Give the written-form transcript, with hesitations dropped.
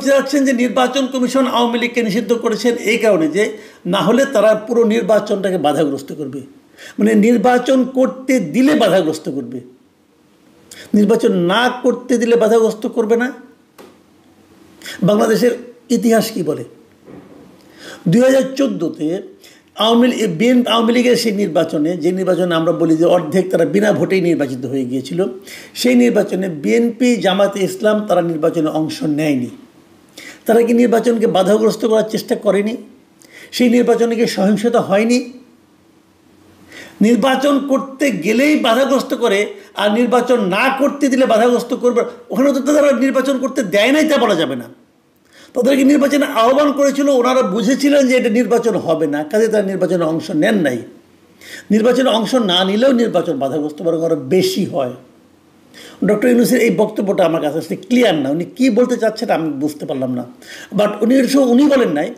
বলতে যাচ্ছেন যে নির্বাচন কমিশন আওয়ামী লীগকে নিষিদ্ধ করেছেন এই কারণে যে না হলে তারা পুরো নির্বাচনটাকে বাধাগ্রস্ত করবে, মানে নির্বাচন করতে দিলে বাধাগ্রস্ত করবে, নির্বাচন না করতে দিলে বাধাগ্রস্ত করবে না। বাংলাদেশের ইতিহাস কি বলে? 2014-তে আওয়ামী লীগের সেই নির্বাচনে, যে নির্বাচনে আমরা বলি যে অর্ধেক তারা বিনা ভোটেই নির্বাচিত হয়ে গিয়েছিল, সেই নির্বাচনে বিএনপি, জামাতে ইসলাম তারা নির্বাচনে অংশ নেয়নি। তারা কি নির্বাচনকে বাধাগ্রস্ত করার চেষ্টা করেনি? সেই নির্বাচনে কি সহিংসতা হয়নি? নির্বাচন করতে গেলেই বাধাগ্রস্ত করে, আর নির্বাচন না করতে দিলে বাধাগ্রস্ত করবে। ওখানে তো তারা নির্বাচন করতে দেয় নাই তা বলা যাবে না। তাদেরকে নির্বাচনে আহ্বান করেছিল, ওনারা বুঝেছিলেন যে এটা নির্বাচন হবে না, কাজে তারা নির্বাচনে অংশ নেন নাই। নির্বাচনে অংশ না নিলেও নির্বাচন বাধাগ্রস্ত বরং আরও বেশি হয়। ডক্টর ইউনূসের এই বক্তব্যটা আমার কাছে ক্লিয়ার না, উনি কী বলতে চাচ্ছেন আমি বুঝতে পারলাম না। বাট উনি বলেন নাই